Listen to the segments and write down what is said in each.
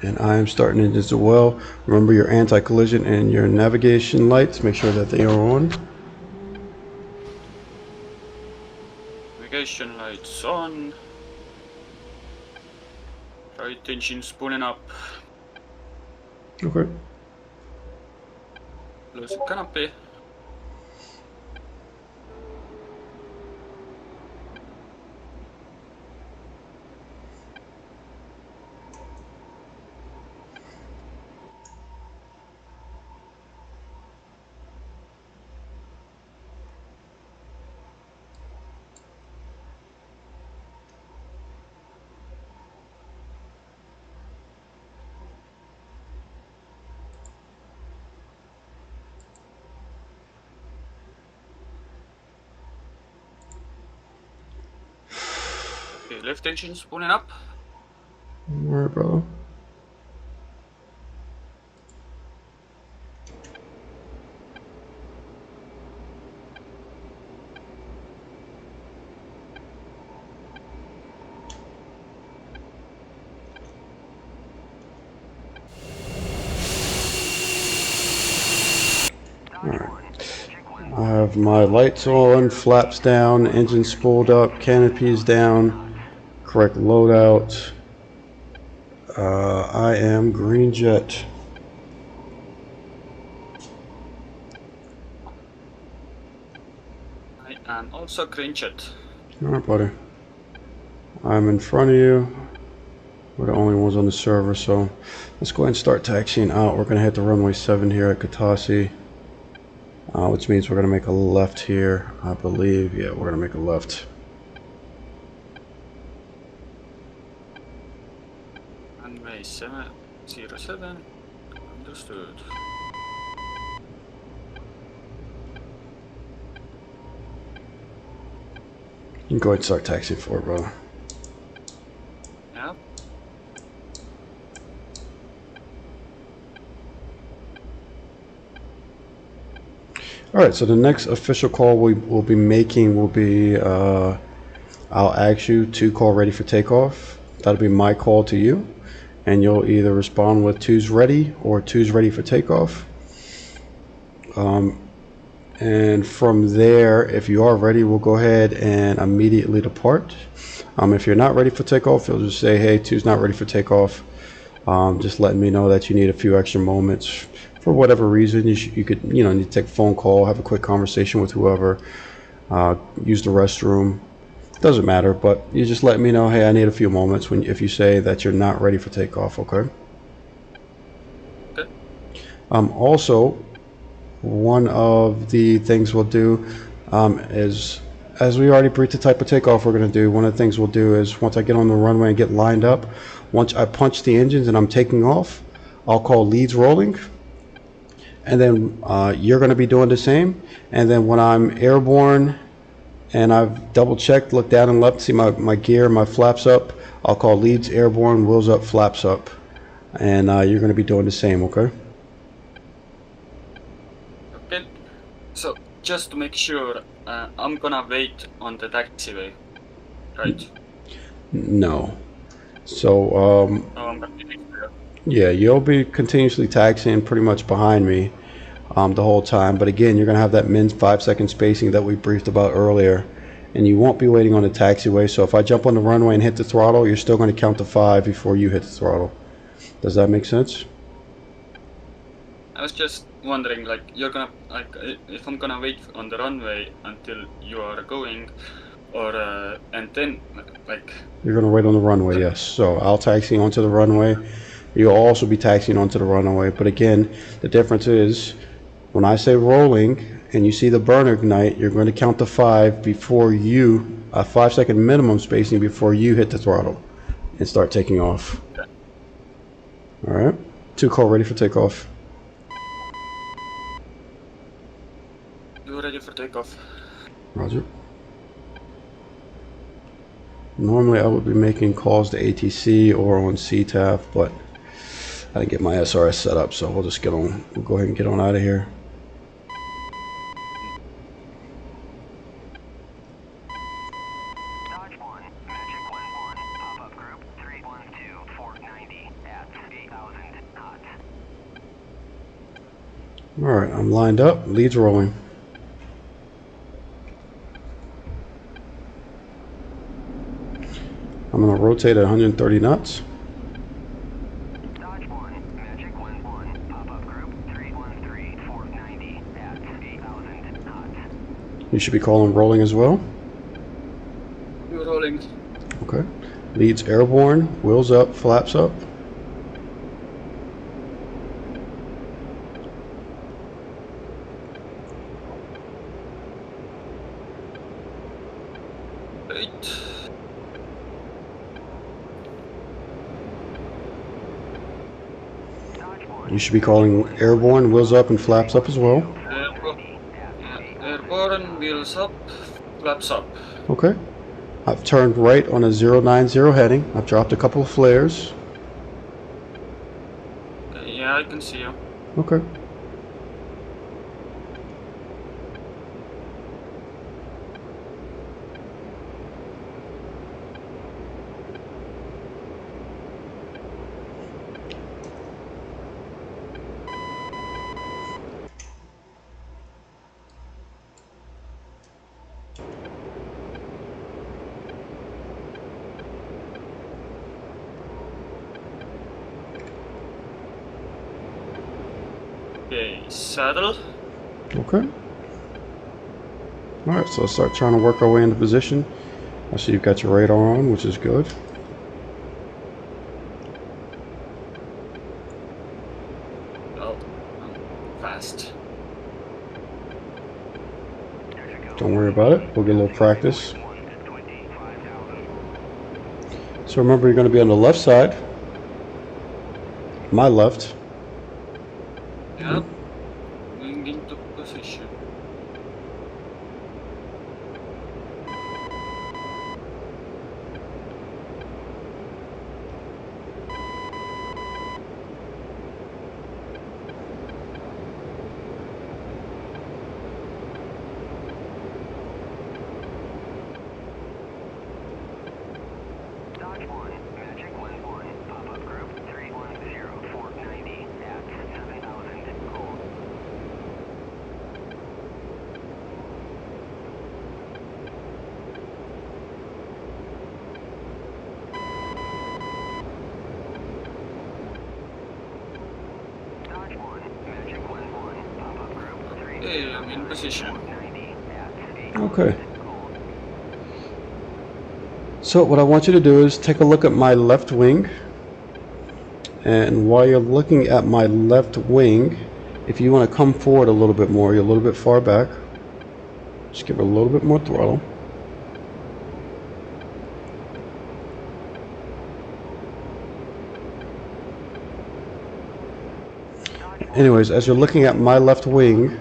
And I am starting engines as well. Remember your anti-collision and your navigation lights. Make sure that they are on. Navigation lights on. Right engine spooling up. Okay. Closing canopy. Okay, left engine spooling up. Alright, brother. Alright. I have my lights on, flaps down, engine spooled up, canopies down, correct loadout. I am green jet. I am also green jet. Alright, buddy. I'm in front of you. We're the only ones on the server, so let's go ahead and start taxiing out. We're going to hit the runway 7 here at Katasi, which means we're going to make a left here, I believe. Yeah, we're going to make a left. Runway 707. Understood. You can go ahead and start taxiing forward, brother. Yeah. Alright, so the next official call we will be making will be, I'll ask you to call ready for takeoff. That'll be my call to you. And you'll either respond with 2's ready or 2's ready for takeoff. And from there, if you are ready, we'll go ahead and immediately depart. If you're not ready for takeoff, you'll just say, hey, 2's not ready for takeoff. Just letting me know that you need a few extra moments for whatever reason. You could, need to take a phone call, have a quick conversation with whoever, use the restroom. Doesn't matter, but you just let me know, hey, I need a few moments if you say that you're not ready for takeoff, okay? Okay. Also, one of the things we'll do is, as we already briefed the type of takeoff we're going to do, one of the things we'll do is once I get on the runway and get lined up, once I punch the engines and I'm taking off, I'll call leads rolling. And then you're going to be doing the same. And then when I'm airborne and I've double checked, looked down and left, see my gear, my flaps up, I'll call leads airborne, wheels up, flaps up. And you're going to be doing the same, okay? Okay. So just to make sure, I'm gonna wait on the taxiway, right? No. So, Oh, I'm gonna be there. yeah, you'll be continuously taxiing pretty much behind me the whole time. But again, you're going to have that min 5-second spacing that we briefed about earlier. And you won't be waiting on the taxiway. So if I jump on the runway and hit the throttle, you're still going to count to 5 before you hit the throttle. Does that make sense? I was just wondering, like, you're gonna, like, if I'm gonna wait on the runway until you are going, or and then, like, You're going to wait on the runway, yes. So I'll taxi onto the runway. You'll also be taxiing onto the runway. But again, the difference is when I say rolling and you see the burner ignite, you're going to count to 5 before you, a 5-second minimum spacing before you hit the throttle and start taking off. okay. All right. 2 call ready for takeoff. You ready for takeoff? Roger. Normally I would be making calls to ATC or on CTAF, but I didn't get my SRS set up, so we'll just we'll go ahead and get on out of here. Dodge 1, Magic 1-1, pop-up group 312, 490 at Alright, I'm lined up, leads rolling. I'm going to rotate at 130 knots. Dodge 1, Magic 1-1, pop-up group 313, 490 at 8,000 knots. You should be calling rolling as well. You're rolling. Okay. Leads airborne, wheels up, flaps up. Wait. You should be calling airborne, wheels up, and flaps up as well. Airborne, wheels up, flaps up. Okay. I've turned right on a 090 heading. I've dropped a couple of flares. Yeah, I can see you. Okay. Okay, saddle. Okay. Alright, so let's start trying to work our way into position. I see you've got your radar on, which is good. Oh, fast. Don't worry about it. We'll get a little practice. So remember, you're going to be on the left side. My left. Yep. Moving into position. Dodge 1, Magic 1-1, pop-up group 310, 490 at 7,000 cold. Dodge 1, Magic 1-1, pop-up group 310, Okay, I'm in position. 490 at 8,000 Okay. cold. So what I want you to do is take a look at my left wing. And while you're looking at my left wing, if you want to come forward a little bit more, you're a little bit far back. Just give it a little bit more throttle. Anyways, as you're looking at my left wing,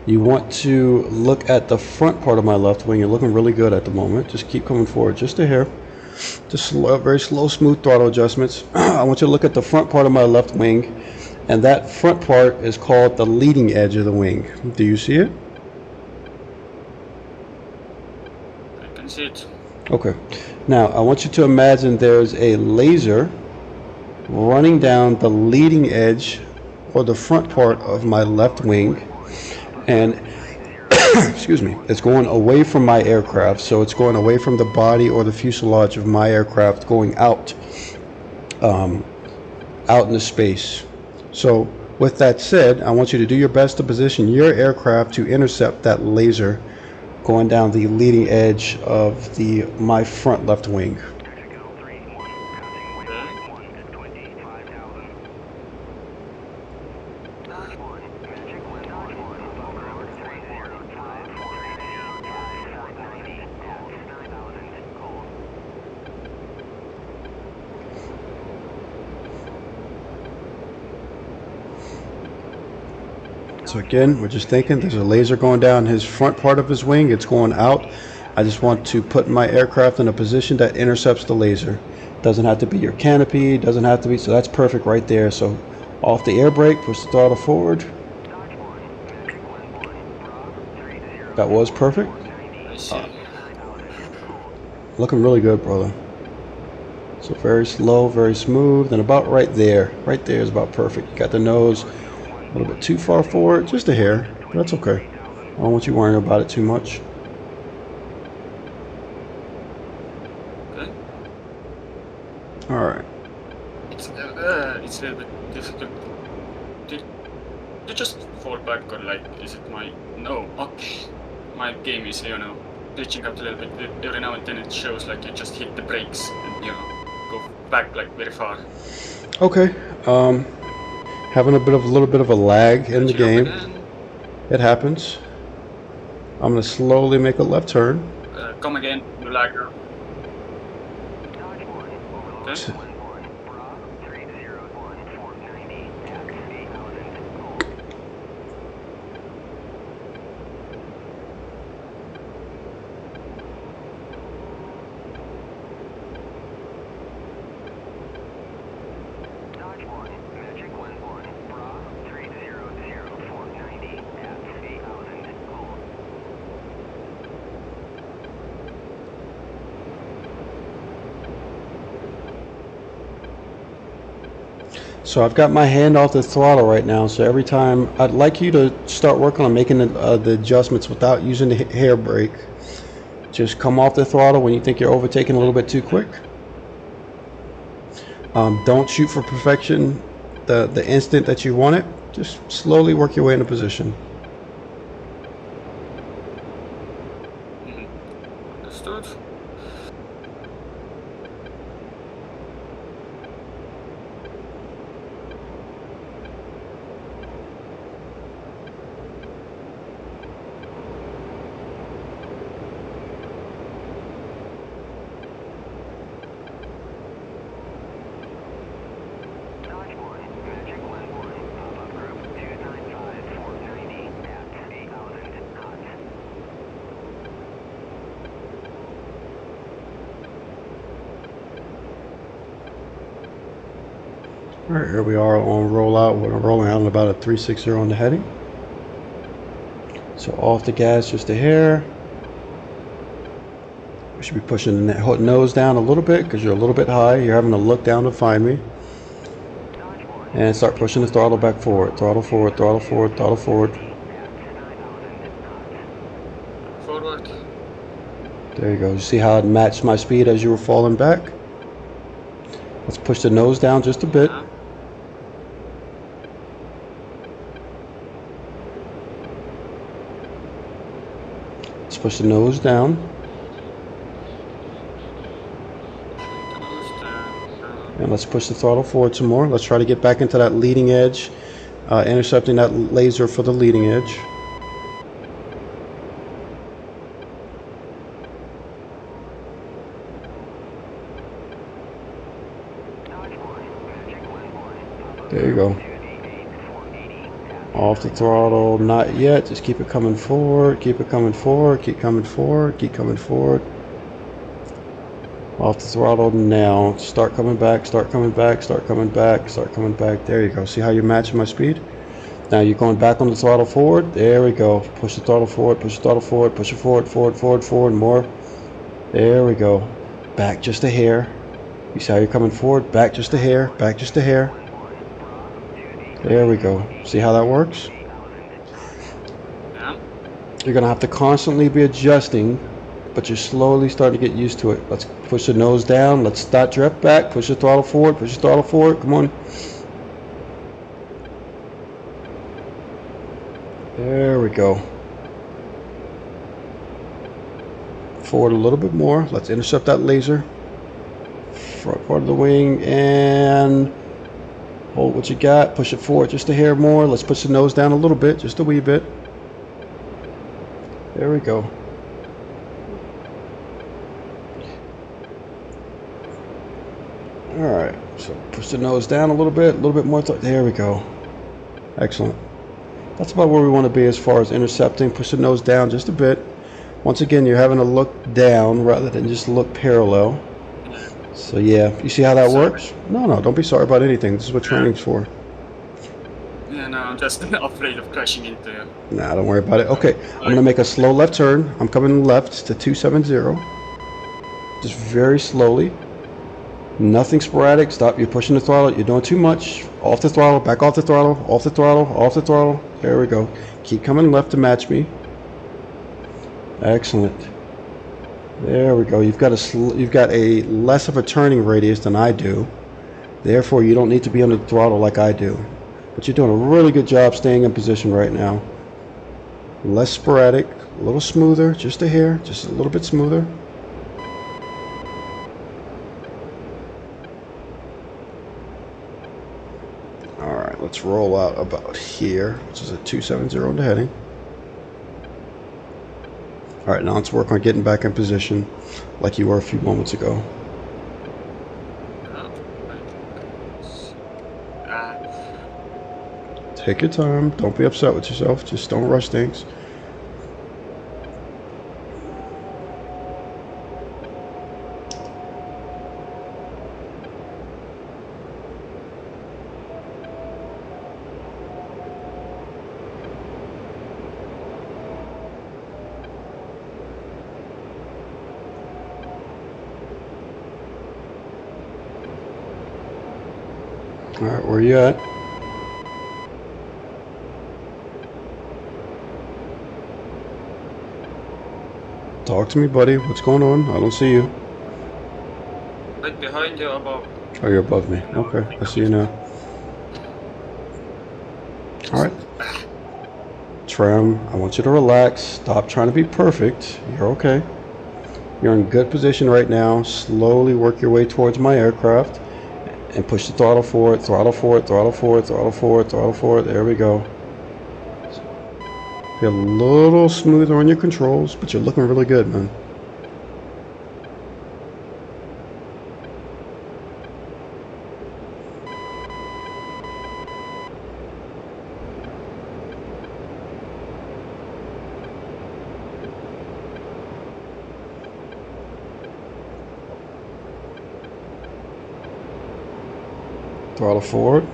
you want to look at the front part of my left wing. You're looking really good at the moment. Just keep coming forward just a hair. Just slow, very slow, smooth throttle adjustments. I want you to look at the front part of my left wing, and that front part is called the leading edge of the wing. Do you see it? I can see it. Okay. Now, I want you to imagine there's a laser running down the leading edge or the front part of my left wing, and excuse me, it's going away from my aircraft. So it's going away from the body or the fuselage of my aircraft, going out into space. So with that said, I want you to do your best to position your aircraft to intercept that laser going down the leading edge of my front left wing. So again, we're just thinking there's a laser going down his front part of his wing. It's going out. I just want to put my aircraft in a position that intercepts the laser. Doesn't have to be your canopy, doesn't have to be, so that's perfect right there. So off the air brake, push the throttle forward. That was perfect. I see. Looking really good, brother. So very slow, very smooth, and about right there. Right there is about perfect. You got the nose a little bit too far forward, just a hair. But that's okay. I don't want you worrying about it too much. Okay. Alright. It's a little bit difficult. Did you just fall back or like, is it my... No, okay. My game is, you know, glitching out a little bit. Every now and then it shows like you just hit the brakes and, you know, go back like very far. Okay. Having a little bit of a lag in the game. It happens. I'm gonna slowly make a left turn. Come again, you lagger. Okay. So I've got my hand off the throttle right now, so every time I'd like you to start working on making the adjustments without using the hair brake. Just come off the throttle when you think you're overtaking a little bit too quick. Don't shoot for perfection the instant that you want it. Just slowly work your way into position. Understood. Alright, here we are on rollout. We're rolling out at about a 360 on the heading. So off the gas just a hair. We should be pushing the nose down a little bit because you're a little bit high. You're having to look down to find me. And start pushing the throttle back forward. Throttle forward, throttle forward, throttle forward. Forward. There you go. You see how it matched my speed as you were falling back? Let's push the nose down just a bit. Let's push the nose down. And let's push the throttle forward some more. Let's try to get back into that leading edge, intercepting that laser for the leading edge. There you go. Off the throttle, not yet. Just keep it coming forward, keep it coming forward, keep coming forward, keep coming forward. Off the throttle now. Start coming back, start coming back, start coming back, start coming back. There you go. See how you're matching my speed? Now you're going back on the throttle forward. There we go. Push the throttle forward, push the throttle forward, push it forward, forward, forward, forward, more. There we go. Back just a hair. You see how you're coming forward? Back just a hair, back just a hair. There we go. See how that works? Yeah. You're going to have to constantly be adjusting, but you're slowly starting to get used to it. Let's push the nose down. Let's start drift back. Push the throttle forward. Push the throttle forward. Come on. There we go. Forward a little bit more. Let's intercept that laser. Front part of the wing and hold what you got. Push it forward just a hair more. Let's push the nose down a little bit, just a wee bit. There we go. Alright, so push the nose down a little bit more. There we go. Excellent. That's about where we want to be as far as intercepting. Push the nose down just a bit. Once again, you're having to look down rather than just look parallel. So yeah, you see how that works? No, don't be sorry about anything. This is what training's for. Yeah, no, I'm just afraid of crashing into you. Nah, don't worry about it. Okay, I'm going to make a slow left turn. I'm coming left to 270. Just very slowly. Nothing sporadic. Stop. You're pushing the throttle. You're doing too much. Off the throttle. Back off the throttle. Off the throttle. Off the throttle. There we go. Keep coming left to match me. Excellent. There we go. You've got a less of a turning radius than I do. Therefore, you don't need to be on the throttle like I do. But you're doing a really good job staying in position right now. Less sporadic, a little smoother, just a hair, just a little bit smoother. Alright, let's roll out about here, which is a 270 in the heading. Alright, now let's work on getting back in position like you were a few moments ago. Take your time. Don't be upset with yourself. Just don't rush things. All right, where you at? Talk to me, buddy. What's going on? I don't see you. Right behind you, above. Oh, you're above me. Okay, I see you now. Alright. Tram, I want you to relax. Stop trying to be perfect. You're okay. You're in good position right now. Slowly work your way towards my aircraft. And push the throttle forward, throttle forward, throttle forward, throttle forward, throttle forward. There we go. Be a little smoother on your controls, but you're looking really good, man. Throttle forward.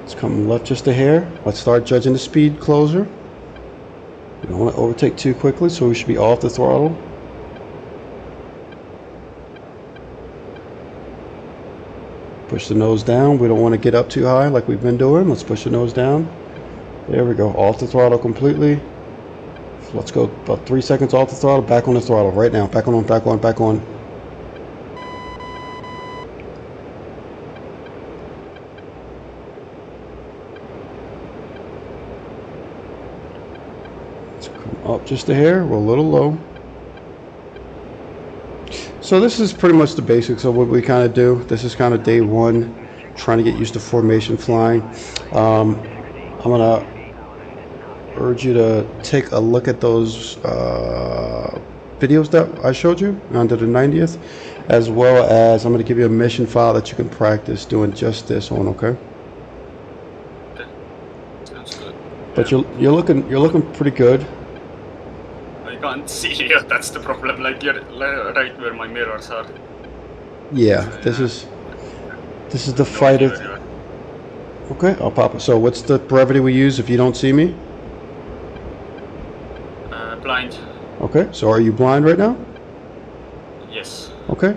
Let's come left just a hair. Let's start judging the speed closer. We don't want to overtake too quickly, so we should be off the throttle. Push the nose down. We don't want to get up too high like we've been doing. Let's push the nose down. There we go. Off the throttle completely. Let's go about 3 seconds off the throttle. Back on the throttle right now. Back on, back on, back on. Up just a hair, we're a little low. So this is pretty much the basics of what we kind of do. This is kind of day one, trying to get used to formation flying. I'm gonna urge you to take a look at those videos that I showed you under the 90th, as well as I'm gonna give you a mission file that you can practice doing just this on. Okay. Sounds good. But you're looking pretty good. I can't see you, that's the problem, like you're right where my mirrors are. Yeah, this is the fighter. Okay, I'll pop it. So what's the brevity we use if you don't see me? Blind. Okay, so are you blind right now? Yes. Okay.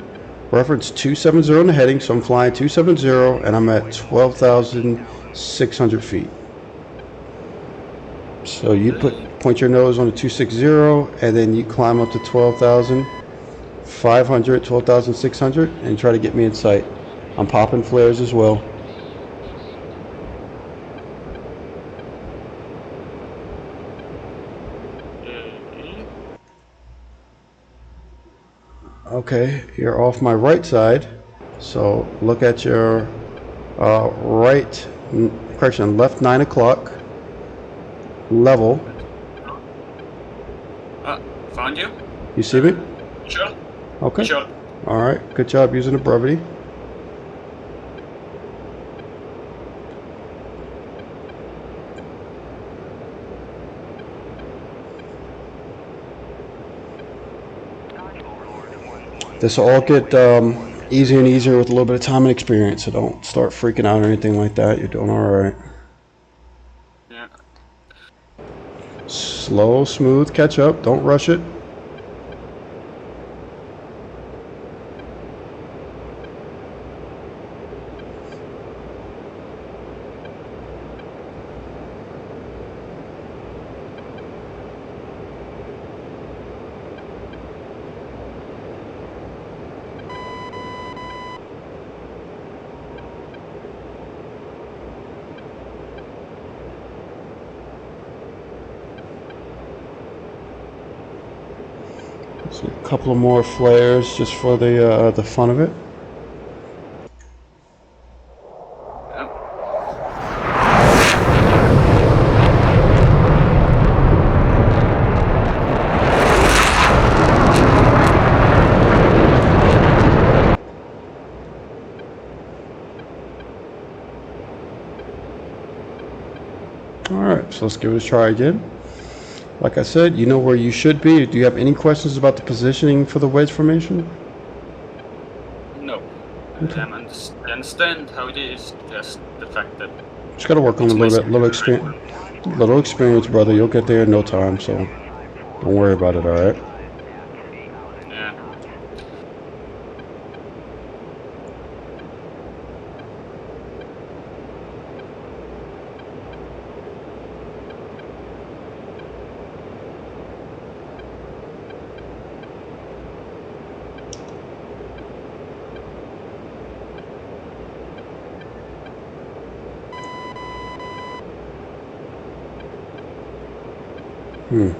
Reference 270 in the heading, so I'm flying 270 and I'm at 12,600 feet. So you point your nose on the 260 and then you climb up to 12,500, 12,600 and try to get me in sight. I'm popping flares as well. Okay, you're off my right side, so look at your left 9 o'clock level. Found you? You see me? Sure. Okay. Sure. Alright, good job using the brevity. This will all get easier and easier with a little bit of time and experience, so don't start freaking out or anything like that. You're doing alright. Yeah. Slow, smooth, catch up. Don't rush it. So a couple of more flares just for the fun of it. Alright, so let's give it a try again. Like I said, you know where you should be. Do you have any questions about the positioning for the wedge formation? No. Okay. I understand how it is, just the fact that... Just gotta work on a little experience, brother. You'll get there in no time, so don't worry about it, alright? Yeah.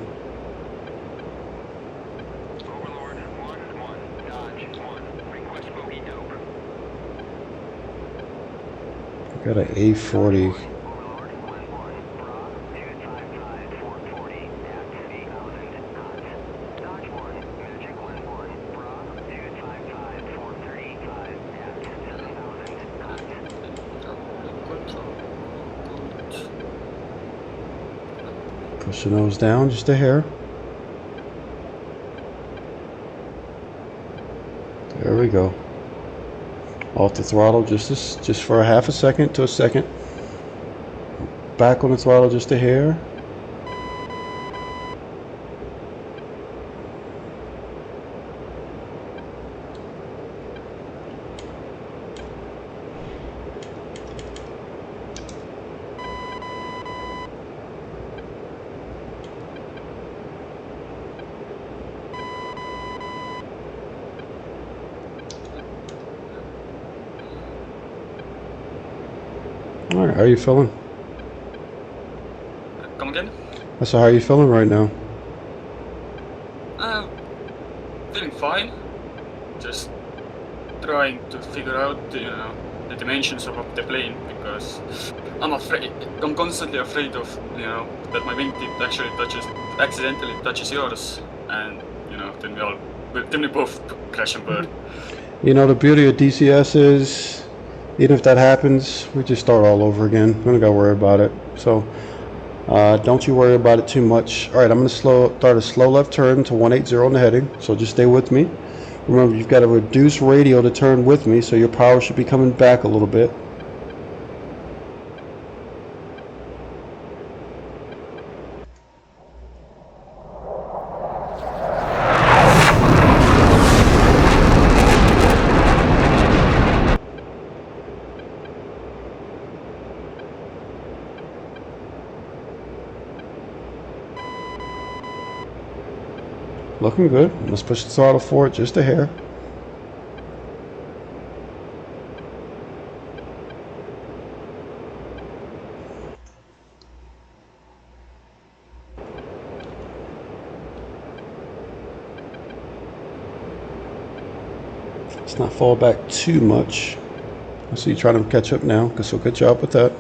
Overlord 1-1, Dodge 1, request bogey dope. Got an A40. Overlord 1-1, Bra 255 440 at 8,000 knots. Dodge 1, Magic 1-1, Bra 255 435 at 7,000 knots. Push the nose down just a hair. There we go. Off the throttle just for a half a second to a second. Back on the throttle just a hair. Alright, how are you feeling? Come again? I said, how are you feeling right now? Feeling fine. Just trying to figure out, the dimensions of the plane, because I'm constantly afraid of, that my wingtip actually accidentally touches yours, and, then we both crash and burn. You know, the beauty of DCS is, even if that happens, we just start all over again. We don't gotta worry about it. So, don't you worry about it too much. Alright, I'm gonna start a slow left turn to 180 on the heading, so just stay with me. Remember, you've got a reduced radial to turn with me, so your power should be coming back a little bit. Looking good. Let's push the throttle forward just a hair. Let's not fall back too much. I see you trying to catch up now, so good job with that.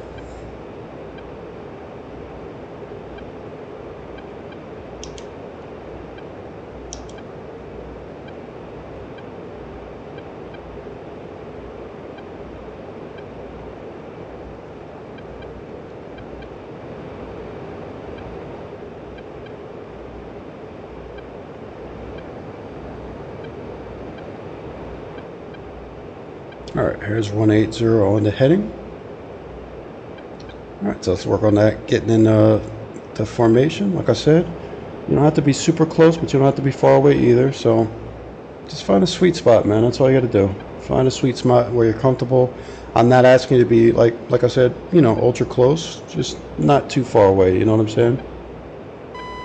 Alright, here's 180 on the heading. Alright, so let's work on that, getting in the formation. Like I said, you don't have to be super close, but you don't have to be far away either. So just find a sweet spot, man. That's all you got to do. Find a sweet spot where you're comfortable. I'm not asking you to be, like I said, ultra close, just not too far away. You know what I'm saying?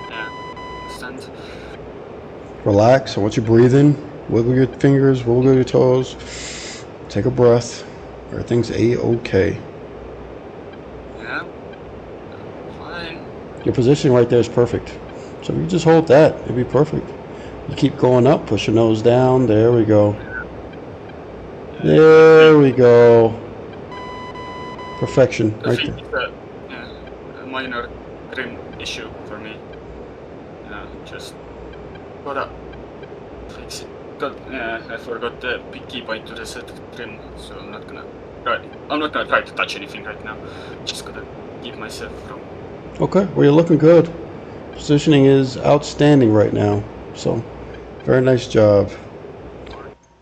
Yeah, understand. Relax. I want you breathing. Wiggle your fingers, wiggle your toes. Take a breath. Everything's A-okay. Yeah. Fine. Your position right there is perfect. So if you just hold that, it'd be perfect. You keep going up, push your nose down. There we go. There we go. Perfection, I right think there. it's a minor trim issue for me. Just gotta fix it. I forgot the big keybind to reset trim, so I'm not gonna try to touch anything right now. Just gotta keep myself from. Okay, well, you're looking good. Positioning is outstanding right now. So, very nice job.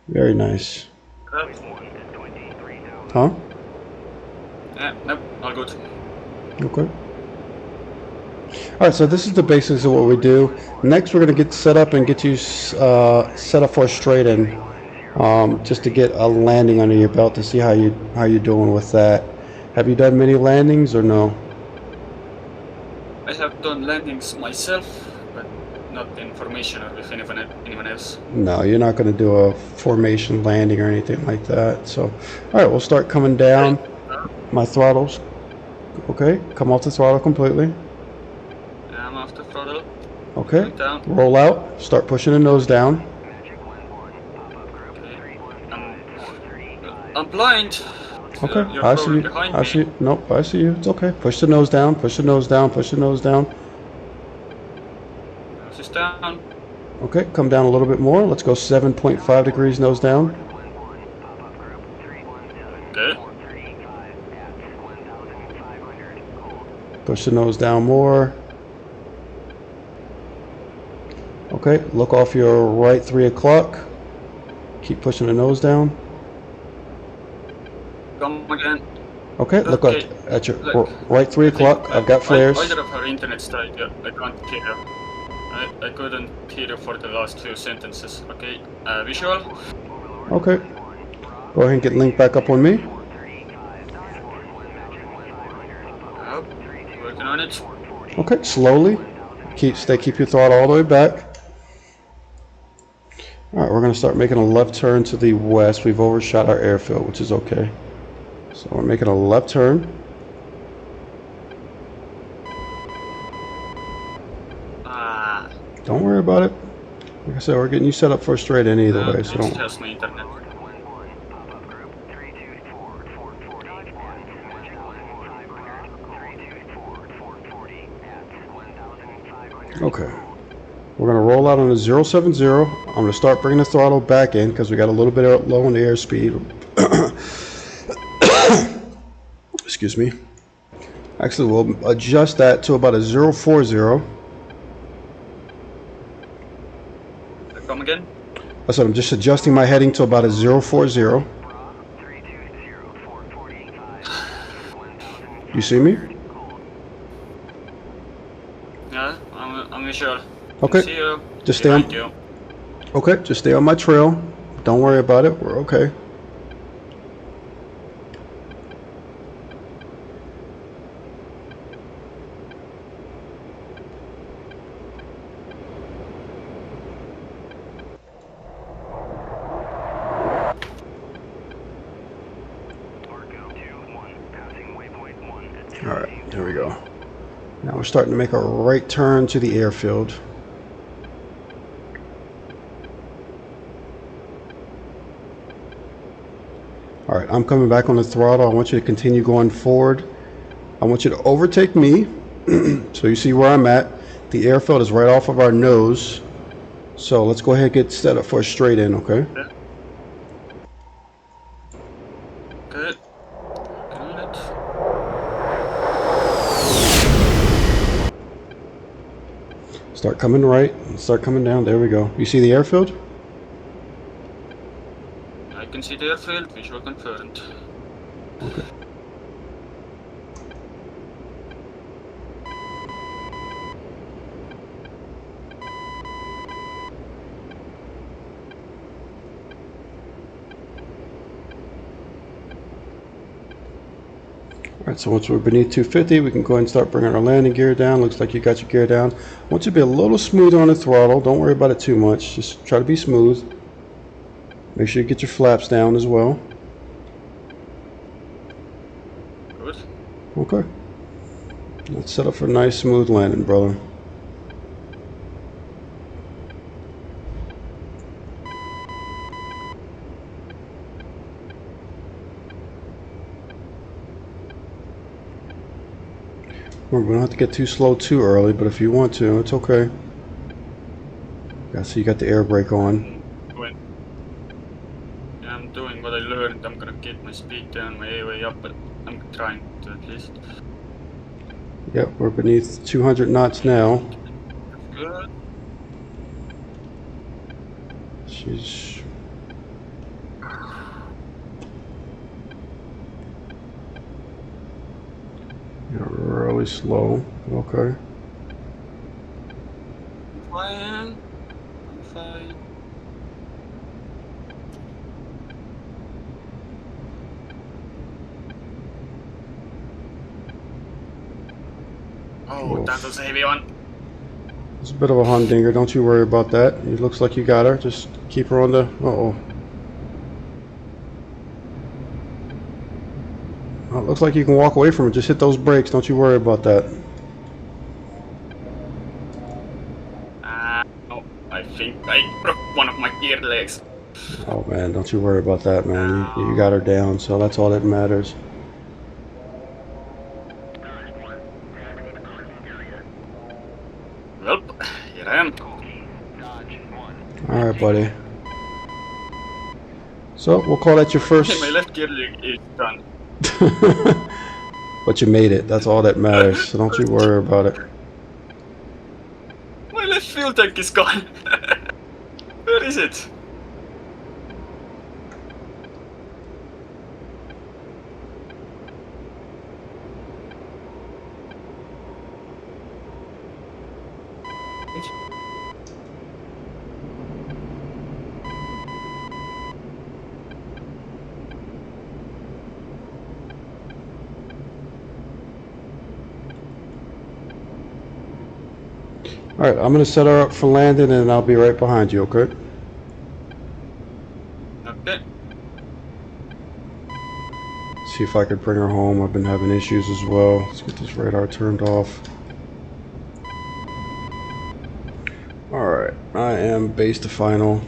Very nice. Huh? Nope, all good. Okay. Alright, so this is the basics of what we do. Next, we're going to get set up and get you set up for a straight in. Just to get a landing under your belt to see how you're doing with that. Have you done many landings or no? I have done landings myself, but not in formation or with anyone else. No, you're not going to do a formation landing or anything like that. So, alright, we'll start coming down. My throttles. Okay, come off the throttle completely. I'm off the throttle. Okay, Down. roll out. Start pushing the nose down. Okay. I'm blind. Okay, You're I see probably you. behind I me. see you. Nope, I see you. It's okay. Push the nose down. Push the nose down. Push the nose down. Nose is down. Okay, come down a little bit more. Let's go 7.5 degrees nose down. Okay. Push the nose down more. Okay, look off your right 3 o'clock. Keep pushing the nose down. Come again. Okay, look Okay, at your look. right 3 o'clock. I've got flares. Either of our internet's died. Yeah, I can't hear you. I couldn't hear you for the last few sentences. Okay, visual. Okay. Go ahead and get linked back up on me. Working on it. Okay, slowly. Keep your throttle all the way back. Alright, we're going to start making a left turn to the west. We've overshot our airfield, which is okay. So we're making a left turn. Don't worry about it. Like I said, we're getting you set up for a straight in either way, so It's don't. just my internet. Okay. We're going to roll out on a 070. I'm going to start bringing the throttle back in because we got a little bit low on the airspeed. Excuse me. Actually, we'll adjust that to about a 040. Come again? I said I'm just adjusting my heading to about a 040. You see me? Yeah, I'm visual. Okay. See you. Just stay on. Behind you. Okay, just stay on my trail. Don't worry about it. We're okay. Alright, there we go. Now we're starting to make a right turn to the airfield. Alright, I'm coming back on the throttle. I want you to continue going forward. I want you to overtake me. So you see where I'm at. The airfield is right off of our nose. So let's go ahead and get set up for a straight in, okay? Yeah. Good. Working on it. Start coming right, start coming down. There we go. You see the airfield? I can see the airfield. Visual confirmed. Okay. Alright, so once we're beneath 250, we can go ahead and start bringing our landing gear down. Looks like you got your gear down. I want you to be a little smooth on the throttle. Don't worry about it too much. Just try to be smooth. Make sure you get your flaps down as well. Good. Okay. Let's set up for a nice smooth landing, brother. Remember, we don't have to get too slow too early, but if you want to, it's okay. Yeah, so you got the air brake on. I'm doing what I learned. I'm gonna keep my speed down, my AOA up, but I'm trying to at least. Yep, we're beneath 200 knots now. Good. She's... yeah, really slow. Okay. I'm fine. I'm fine. Oh, that was a heavy one. It's a bit of a humdinger, don't you worry about that. It looks like you got her. Just keep her on the... uh-oh. Oh, it looks like you can walk away from it. Just hit those brakes. Don't you worry about that. Oh, I think I broke one of my gear legs. Oh man, don't you worry about that, man. You got her down, so that's all that matters. Well, here I am. Alright, buddy. So, we'll call that your first... My left gear leg is done. But you made it. That's all that matters. So don't you worry about it. My left fuel tank is gone. Where is it? Alright, I'm going to set her up for landing and I'll be right behind you, okay? Okay. See if I could bring her home. I've been having issues as well. Let's get this radar turned off. Alright, I am base to final.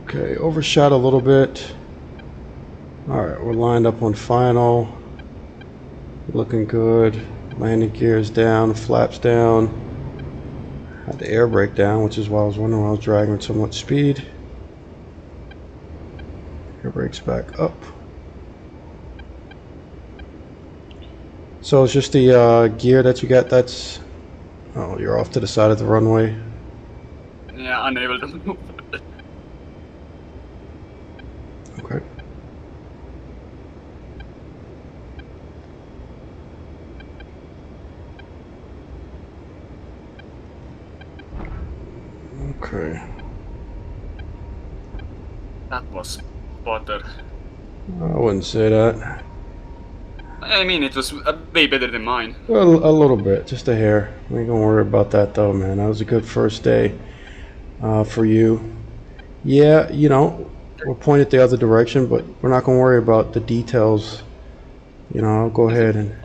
Okay, overshot a little bit. Alright, we're lined up on final. Looking good. Landing gears down, flaps down. Had the air brake down, which is why I was wondering why I was dragging with so much speed. Air brake's back up. So it's just the gear that you got that's... oh, you're off to the side of the runway. Yeah, unable to move. Okay. Okay. That was butter. I wouldn't say that. I mean, it was way better than mine. Well, a little bit, just a hair. We ain't gonna worry about that though, man. That was a good first day for you. Yeah, you know, we're pointed the other direction, but we're not gonna worry about the details. You know, I'll go ahead and...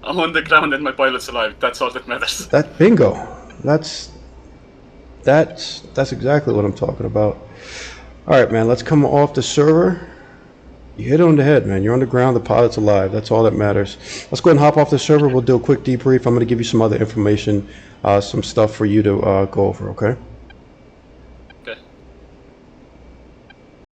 I'm on the ground and my pilot's alive. That's all that matters. that bingo. That's exactly what I'm talking about. All right, man. Let's come off the server. You hit it on the head, man. You're on the ground. The pilot's alive. That's all that matters. Let's go ahead and hop off the server. We'll do a quick debrief. I'm going to give you some other information, some stuff for you to go over. Okay.